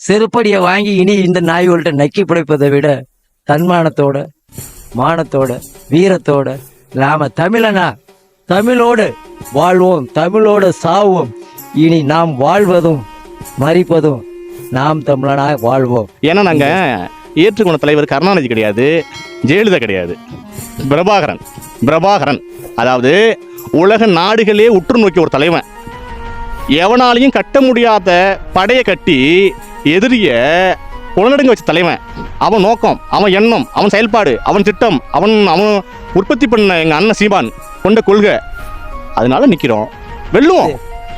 செருப்படியை வாங்கி இனி இந்த நாய்கள்கிட்ட நக்கி பிழைப்பதை விட தன்மானத்தோட மானத்தோட வீரத்தோட நாம தமிழனா தமிழோடு வாழ்வோம், தமிழோடு சாவோம். இனி நாம் வாழ்வதும் மறிப்பதும் நாம் தமிழனா வாழ்வோம். ஏன்னா நாங்க ஏற்றுக்கொண்ட தலைவர் கருணாநிதி கிடையாது, ஜெயலலிதா கிடையாது, பிரபாகரன். அதாவது உலக நாடுகளே உற்று நோக்கிய ஒரு தலைவன். எவனாலையும் கட்ட முடியாத படையை கட்டி எதிரிய உலகடங்கு வச்ச தலைவன். அவன் நோக்கம், அவன் எண்ணம், அவன் செயல்பாடு, அவன் திட்டம், அவன் உற்பத்தி பண்ண எங்க அண்ணன் சீமான் கொண்ட கொள்கை. அதனால நிக்கிறோம், வெல்லுவோம்.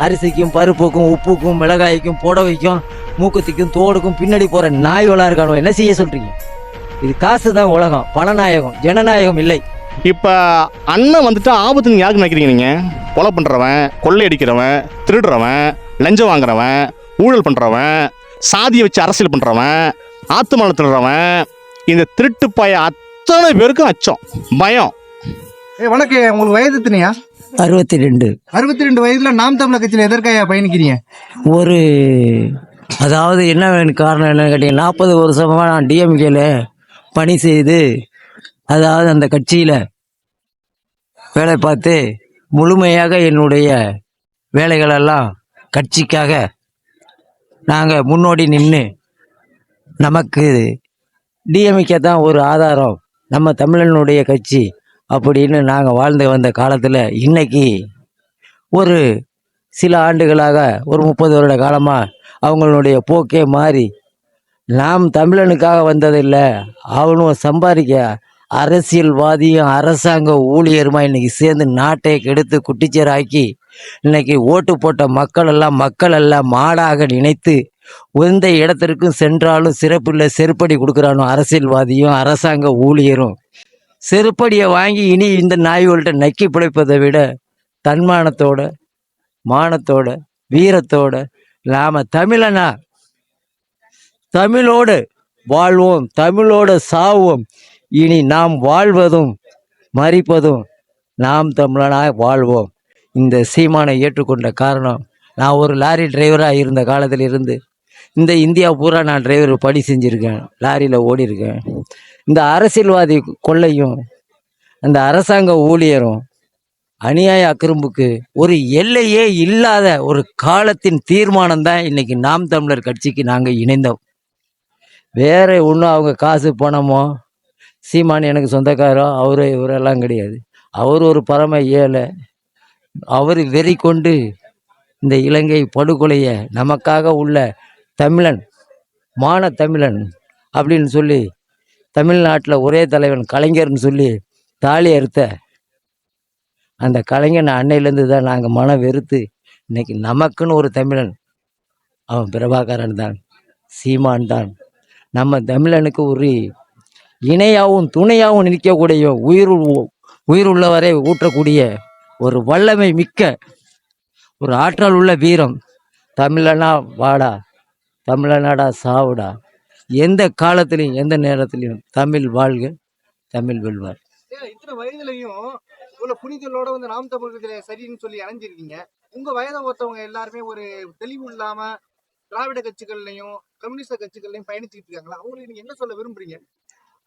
அரிசிக்கும் பருப்புக்கும் உப்புக்கும் மிளகாய்க்கும் புடவைக்கும் மூக்குத்திக்கும் தோடுக்கும் பின்னாடி போற நாய்களா இருக்கானோ என்ன செய்ய சொல்றீங்க? இது காசு தான் உலகம், பணநாயகம், ஜனநாயகம் இல்லை. இப்ப அண்ணன் வந்துட்டு ஆபத்துன்னு யாருக்கு நினைக்கிறீங்க நீங்க? கொலை பண்றவன், கொள்ளையடிக்கிறவன், திருடுறவன், லஞ்சம் வாங்குறவன், ஊழல் பண்றவன், சாதியை வச்சு அரசியல் பண்றவன், ஆத்துமலை திருடுறவன், இந்த திருட்டு பய அத்தனை பேருக்கும் அச்சம், பயம். வணக்கம், உங்களுக்கு வயது எத்தனையா? 62. 62 வயதுல நாம் தமிழர் கட்சியில எதற்காக பயணிக்கிறீங்க? அதாவது என்ன வேணும் காரணம் என்னன்னு கேட்டீங்க, 40 வருஷமா நான் டிஎம்கேல பணி செய்து, அதாவது அந்த கட்சியில வேலை பார்த்து முழுமையாக என்னுடைய வேலைகளெல்லாம் கட்சிக்காக நாங்கள் முன்னோடி நின்று, நமக்கு டிஎம்கே தான் ஒரு ஆதாரம், நம்ம தமிழனுடைய கட்சி அப்படின்னு நாங்கள் வாழ்ந்து வந்த காலத்தில் இன்னைக்கு ஒரு சில ஆண்டுகளாக ஒரு 30 வருட காலமாக அவங்களுடைய போக்கே மாறி, நாம் தமிழனுக்காக வந்ததில்லை, அவனும் சம்பாதிக்க அரசியல்வாதியும் அரசாங்க ஊழியருமா இன்னைக்கு சேர்ந்து நாட்டை கெடுத்து குட்டிச்சேராக்கி இன்னைக்கு ஓட்டு போட்ட மக்கள் எல்லாம் மாடாக நினைத்து எந்த இடத்திற்கும் சென்றாலும் சிறப்பில்லை செருப்படி கொடுக்குறானோ அரசியல்வாதியும் அரசாங்க ஊழியரும். செருப்படியை வாங்கி இனி இந்த நாய்கள்கிட்ட நக்கி பிழைப்பதை விட தன்மானத்தோட மானத்தோட வீரத்தோட நாம தமிழனா தமிழோடு வாழ்வோம், தமிழோடு சாவோம். இனி நாம் வாழ்வதும் மறிப்பதும் நாம் தமிழனாக வாழ்வோம். இந்த சீமானை ஏற்றுக்கொண்ட காரணம், நான் ஒரு லாரி டிரைவராக இருந்த காலத்தில் இருந்து இந்த இந்தியா பூரா நான் டிரைவர் பணி செஞ்சுருக்கேன், லாரியில் ஓடி இருக்கேன். இந்த அரசியல்வாதி கொள்ளையும் அந்த அரசாங்க ஊழியரும் அநியாய அக்கிரம்புக்கு ஒரு எல்லையே இல்லாத ஒரு காலத்தின் தீர்மானம் தான் இன்னைக்கு நாம் தமிழர் கட்சிக்கு நாங்கள் இணைந்தோம். வேற ஒன்றும் அவங்க காசு பணமோ, சீமான் எனக்கு சொந்தக்காரோ இவரெல்லாம் கிடையாது. அவர் ஒரு பரம ஏழை. அவர் வெறி கொண்டு இந்த இலங்கை படுகொலையை நமக்காக உள்ள தமிழன், மான தமிழன் அப்படின்னு சொல்லி தமிழ்நாட்டில் ஒரே தலைவன் கலைஞர்னு சொல்லி தாலி அறுத்த அந்த கலைஞன் அன்னையிலேருந்து தான் நாங்கள் மனம் வெறுத்து இன்னைக்கு நமக்குன்னு ஒரு தமிழன், அவன் பிரபாகரன் தான், சீமான் தான். நம்ம தமிழனுக்கு ஒரு இணையாகவும் துணையாகவும் நிற்கக்கூடிய உயிர் உள்ளவரை ஊற்றக்கூடிய ஒரு வல்லமை மிக்க ஒரு ஆற்றல் உள்ள வீரம். தமிழனா வாடா, தமிழனாடா சாவுடா. எந்த காலத்திலையும் எந்த நேரத்திலையும் தமிழ் வாழ்க, தமிழ் வெல்வார். இத்தனை வயதுலையும் இவ்வளவு புனிதலோட வந்து நாம் தமிழர் சரின்னு சொல்லி அணைஞ்சிருக்கீங்க. உங்க வயதை ஒருத்தவங்க எல்லாருமே ஒரு தெளிவு இல்லாம திராவிட கட்சிகள்லையும் கம்யூனிஸ்ட் கட்சிகள்லையும் பயணிச்சுட்டு இருக்காங்களா, அவங்களுக்கு நீங்க என்ன சொல்ல விரும்புறீங்க?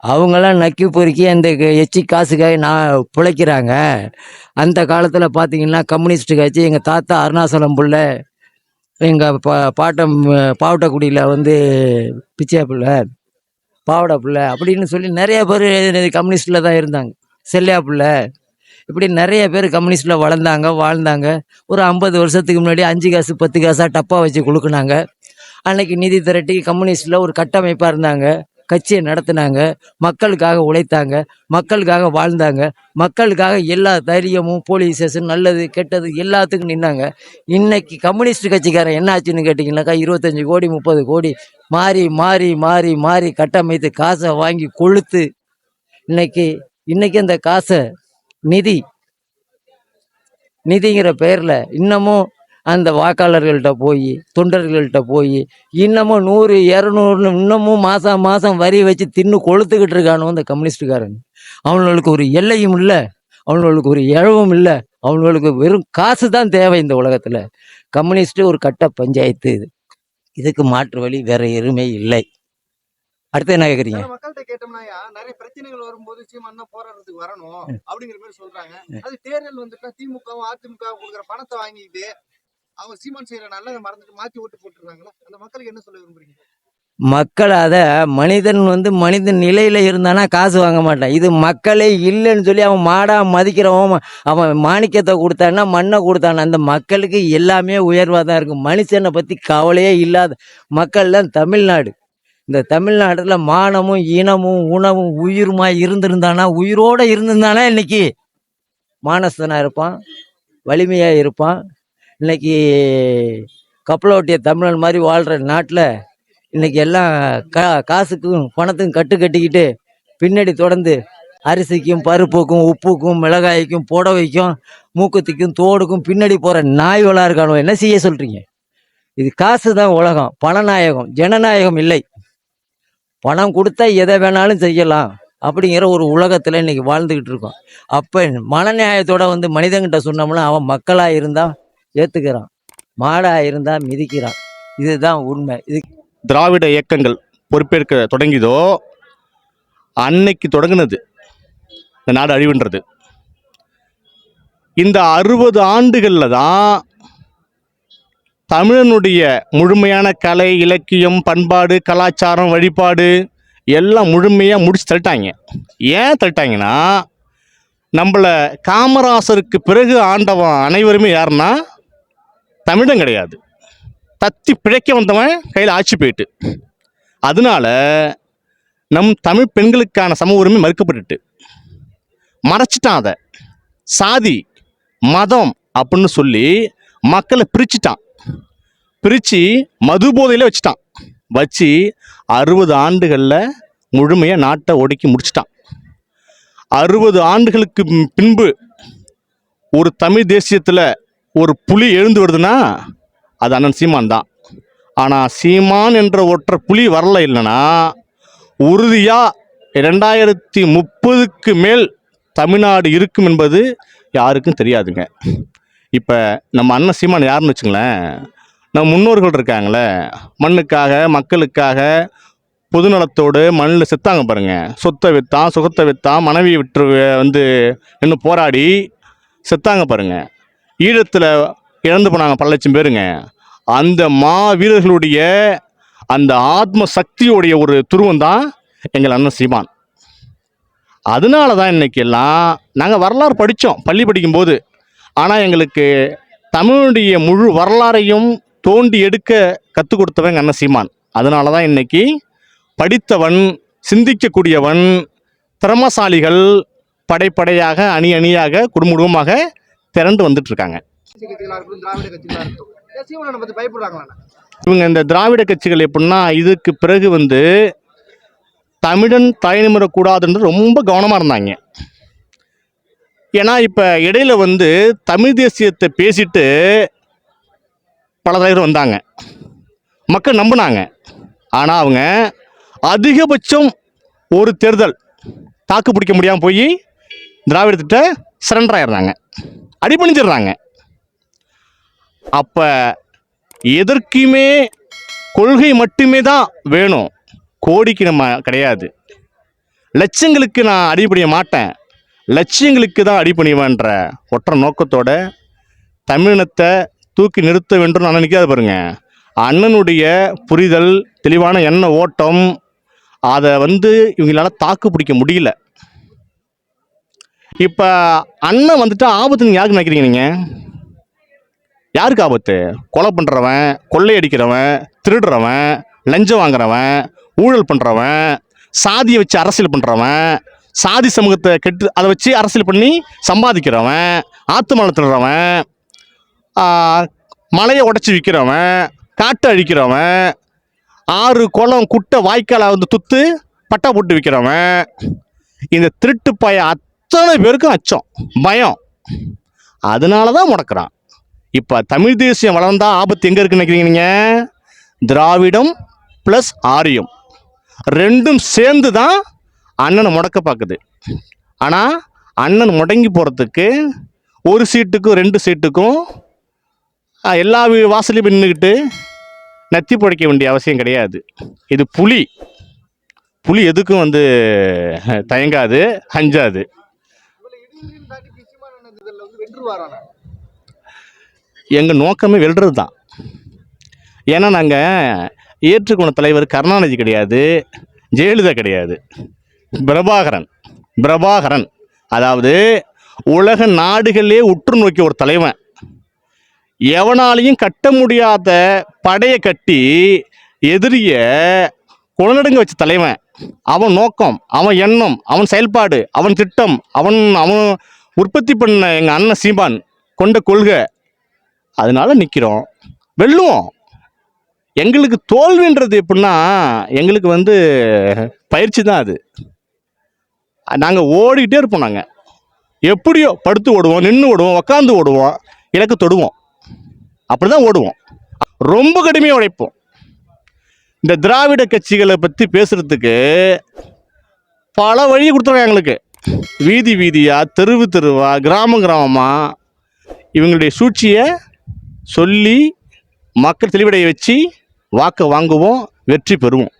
அவங்களாம் நக்கி பொறுக்கி அந்த எச்சி காசுக்காக நான் பிழைக்கிறாங்க. அந்த காலத்தில் பார்த்தீங்கன்னா கம்யூனிஸ்ட் கட்சி எங்கள் தாத்தா அருணாசலம் பிள்ளை, எங்கள் பாட்டம் பாவட்டக்குடியில் வந்து பிச்சை பிள்ளை, பாவடை பிள்ளை அப்படின்னு சொல்லி நிறைய பேர் கம்யூனிஸ்டில் தான் இருந்தாங்க. செல்லையா பிள்ளை, இப்படி நிறைய பேர் கம்யூனிஸ்டில் வாழ்ந்தாங்க. ஒரு 50 வருஷத்துக்கு முன்னாடி 5 காசு 10 காசாக டப்பா வச்சு கொடுக்குனாங்க. அன்னைக்கு நிதி திரட்டி கம்யூனிஸ்டில் ஒரு கட்டமைப்பாக இருந்தாங்க, கட்சியை நடத்தினாங்க, மக்களுக்காக உழைத்தாங்க, மக்களுக்காக வாழ்ந்தாங்க, மக்களுக்காக எல்லா தைரியமும் போலீஸ் ஸ்டேஷன் நல்லது கெட்டது எல்லாத்துக்கும் நின்னாங்க. இன்னைக்கு கம்யூனிஸ்ட் கட்சிக்காரன் என்ன ஆச்சுன்னு கேட்டிங்கன்னாக்கா 25 கோடி 30 கோடி மாறி மாறி மாறி மாறி கட்டமைத்து காசை வாங்கி கொளுத்து இன்னைக்கு அந்த காசை நிதிங்கிற பெயரில் இன்னமும் அந்த வாக்காளர்கள்ட்ட போய் தொண்டர்கள்ட்ட போய் இன்னமும் 100 200 இன்னமும் மாதம் வரி வச்சு தின்னு கொளுத்துக்கிட்டு இருக்கானோ அந்த கம்யூனிஸ்டுக்காரன். அவங்களுக்கு ஒரு எல்லையும் இல்லை, அவங்களுக்கு ஒரு இழவும் இல்லை, அவங்களுக்கு வெறும் காசு தான் தேவை இந்த உலகத்தில். கம்யூனிஸ்ட்டு ஒரு கட்ட பஞ்சாயத்து. இது இதுக்கு மாற்று வழி வேற எதுவுமே இல்லை. அடுத்து என்ன கேட்குறீங்க? சில மக்கள்கிட்ட கேட்டோம்னாயா நிறைய பிரச்சனைகள் வரும்போது சீமான் தான் போராடுறதுக்கு வரணும் அப்படிங்கிற மாதிரி சொல்றாங்க. அது தேர்தல் வந்துட்டா திமுகவும் அதிமுகவும் கொடுக்குற பணத்தை வாங்கிட்டு அவங்க சீமான் செய்யற நல்லதை மறந்துட்டு மாத்தி ஓட்டு போட்டுருக்காங்களா? அந்த மக்களுக்கு என்ன சொல்ல விரும்புறீங்க? மக்கள் அதை மனிதன் மனிதன் நிலையில் இருந்தானா காசு வாங்க மாட்டான். இது மக்களே இல்லைன்னு சொல்லி அவன் மாடா மதிக்கிறவன் அவன் மாணிக்கத்தை கொடுத்தான்னா மண்ணை கொடுத்தான அந்த மக்களுக்கு எல்லாமே உயர்வாக தான் இருக்கும். மனுஷனை பற்றி கவலையே இல்லாத மக்கள் தான் தமிழ்நாடு. இந்த தமிழ்நாட்டில் மானமும் இனமும் உணவும் உயிருமா இருந்திருந்தானா, உயிரோடு இருந்திருந்தானா இன்னைக்கு மானஸ்தனாக இருப்பான், வலிமையாக இருப்பான். இன்னைக்கு கப்பலோட்டிய தமிழன் மாதிரி வாழ்கிற நாட்டில் இன்னைக்கு எல்லாம் காசுக்கும் பணத்துக்கும் கட்டிக்கிட்டு பின்னாடி தொடர்ந்து அரிசிக்கும் பருப்புக்கும் உப்புக்கும் மிளகாய்க்கும் புடவைக்கும் மூக்குத்திக்கும் தோடுக்கும் பின்னாடி போகிற நாய்களாக இருக்கானோ. என்ன செய்ய சொல்கிறீங்க? இது காசு தான் உலகம், பணநாயகம், ஜனநாயகம் இல்லை. பணம் கொடுத்தா எதை வேணாலும் செய்யலாம் அப்படிங்கிற ஒரு உலகத்தில் இன்னைக்கு வாழ்ந்துக்கிட்டு இருக்கோம். அப்போ மனநியாயத்தோட மனிதன்கிட்ட சொன்னோம்னா அவன் மக்களாக இருந்தால் ஏற்றுக்கிறான், மாடாக இருந்தால் மிதிக்கிறான். இதுதான் உண்மை. இது திராவிட இயக்கங்கள் பொறுப்பேற்க தொடங்கியதோ அன்னைக்கு தொடங்கினது இந்த நாடு அழிவுன்றது. இந்த 60 ஆண்டுகளில் தான் தமிழனுடைய முழுமையான கலை, இலக்கியம், பண்பாடு, கலாச்சாரம், வழிபாடு எல்லாம் முழுமையாக முடிச்சு தள்ளிட்டாங்க. ஏன் தள்ளிட்டாங்கன்னா, நம்மளை காமராசருக்கு பிறகு ஆண்டவன் அனைவருமே யாருன்னா தமிழன் கிடையாது. தத்தி பிழைக்க வந்தவன் கையில் ஆட்சி போயிட்டு. அதனால நம் தமிழ் பெண்களுக்கான சம உரிமை மறுக்கப்பட்டுட்டு மறைச்சிட்டான். அதை சாதி மதம் அப்படின்னு சொல்லி மக்களை பிரிச்சுட்டான். பிரித்து மது போதையில் வச்சு 60 ஆண்டுகளில் முழுமையாக நாட்டை ஒடுக்கி முடிச்சிட்டான். 60 ஆண்டுகளுக்கு பின்பு ஒரு தமிழ் தேசியத்தில் ஒரு புலி எழுந்து வருதுன்னா அது அண்ணன் சீமான் தான். ஆனால் சீமான் என்ற ஒற்றை புலி வரல இல்லைன்னா உறுதியாக 2030க்கு மேல் தமிழ்நாடு இருக்கும் என்பது யாருக்கும் தெரியாதுங்க. இப்போ நம்ம அண்ணன் சீமான் யாருன்னு வச்சுங்களேன், நம்ம முன்னோர்கள் இருக்காங்களே, மண்ணுக்காக மக்களுக்காக பொதுநலத்தோடு மண்ணில் செத்தாங்க பாருங்க. சொத்தை விற்றான், சுகத்தை விற்றான், மனைவியை விட்டு இன்னும் போராடி செத்தாங்க பாருங்க. ஈழத்தில் இறந்து போனாங்க பல லட்சம் பேருங்க. அந்த வீரர்களுடைய அந்த ஆத்ம சக்தியோடைய ஒரு துருவம் தான் எங்கள் அண்ணன் சீமான். அதனால தான் இன்னைக்கு எல்லாம் நாங்கள் வரலாறு படித்தோம் பள்ளி படிக்கும்போது. ஆனால் எங்களுக்கு தமிழுடைய முழு வரலாறையும் தோண்டி எடுக்க கற்றுக் கொடுத்தவன் எங்கள் அண்ணன் சீமான். அதனால தான் இன்னைக்கு படித்தவன், சிந்திக்கக்கூடியவன், திறமசாலிகள் படைப்படையாக அணி அணியாக குடும்பமாக திரண்டு வந்துட்டு இருக்காங்க. திராவிட கட்சிகளா இருக்கும் சீமானை பத்தி பயப்படுறாங்களா? இவங்க இந்த திராவிட கட்சிகள் எப்படின்னா, இதுக்கு பிறகு தமிழன் தலைநிமிரக்கூடாதுன்னு ரொம்ப கவனமாக இருந்தாங்க. ஏன்னா இப்போ இடையில தமிழ் தேசியத்தை பேசிட்டு பல தலைவர் வந்தாங்க, மக்கள் நம்பினாங்க. ஆனால் அவங்க அதிகபட்சம் ஒரு தேர்தல் தாக்கு பிடிக்க முடியாமல் போய் திராவிடத்திட்ட சரண்டர் ஆயிடுறாங்க, அடிபணிஞ்சிடுறாங்க. அப்போ எதற்குமே கொள்கை மட்டுமே தான் வேணும், கோடிக்கு நம்ம கிடையாது. லட்சங்களுக்கு நான் அடிபணிய மாட்டேன், லட்சியங்களுக்கு தான் அடிபணிவேன்ற ஒற்றை நோக்கத்தோட தமிழினத்தை தூக்கி நிறுத்த வேண்டும் நான் நினைக்காத பாருங்க. அண்ணனுடைய புரிதல், தெளிவான எண்ண ஓட்டம், அதை இவங்களால தாக்கு பிடிக்க முடியல. இப்போ அண்ணன் ஆபத்துன்னு யாருக்கு நினைக்கிறீங்க நீங்கள்? யாருக்கு ஆபத்து? கொலை பண்ணுறவன், கொள்ளையடிக்கிறவன், திருடுறவன், லஞ்சம் வாங்குறவன், ஊழல் பண்ணுறவன், சாதியை வச்சு அரசியல் பண்ணுறவன், சாதி சமூகத்தை கெட்டு அதை வச்சு அரசியல் பண்ணி சம்பாதிக்கிறவன், ஆத்துமலை திருடுறவன், மலையை உடச்சி விற்கிறவன், காட்டை அழிக்கிறவன், ஆறு குளம் குட்டை வாய்க்காலை துத்து பட்டா போட்டு விற்கிறவன், இந்த திருட்டு பய அத்தனை பேருக்கும் அச்சம், பயம். அதனால தான் முடக்கிறான். இப்போ தமிழ் தேசியம் வளர்ந்தா ஆபத்து எங்கே இருக்குன்னு நினைக்கிறீங்க நீங்கள்? திராவிடம் ப்ளஸ் ஆரியம் ரெண்டும் சேர்ந்து தான் அண்ணனை முடக்க பார்க்குது. ஆனால் அண்ணன் முடங்கி போகிறதுக்கு ஒரு சீட்டுக்கும் 2 சீட்டுக்கும் எல்லா வாசலையும் நின்றுக்கிட்டு நத்தி பிழைக்க வேண்டிய அவசியம் கிடையாது. இது புலி. புலி எதுக்கும் தயங்காது, அஞ்சாது. இவ்வளவு இடியும் தாண்டி சீமான் இதில் வென்றுவாரான? எங்கள் நோக்கமே வெல்றது தான். ஏன்னா நாங்கள் ஏற்றுக்கொண்ட தலைவர் கருணாநிதி கிடையாது, ஜெயலலிதா கிடையாது, பிரபாகரன். அதாவது உலக நாடுகளே உற்று நோக்கிய ஒரு தலைவன். எவனாலையும் கட்ட முடியாத படையை கட்டி எதிரிய குளநடுங்க வச்ச தலைவன். அவன் நோக்கம், அவன் எண்ணம், அவன் செயல்பாடு, அவன் திட்டம், அவன் உற்பத்தி பண்ண எங்கள் அண்ணன் சீமான் கொண்ட கொள்கை. அதனால நிற்கிறோம், வெல்லுவோம். எங்களுக்கு தோல்வின்றது எப்படின்னா, எங்களுக்கு பயிற்சி தான். அது நாங்கள் ஓடிக்கிட்டே இருப்போம். நாங்கள் எப்படியோ படுத்து ஓடுவோம், நின்று ஓடுவோம், உக்காந்து ஓடுவோம், இலக்கு தொடுவோம். அப்படி தான் ஓடுவோம். ரொம்ப கடுமையாக உழைப்போம். இந்த திராவிட கட்சிகளை பற்றி பேசுகிறதுக்கு பல வழி கொடுத்துருவாங்க எங்களுக்கு. வீதி வீதியாக, தெருவு தெருவாக, கிராமமாக இவங்களுடைய சூழ்ச்சியை சொல்லி மக்கள் தெளிவடைய வச்சு வாக்கை வாங்குவோம், வெற்றி பெறுவோம்.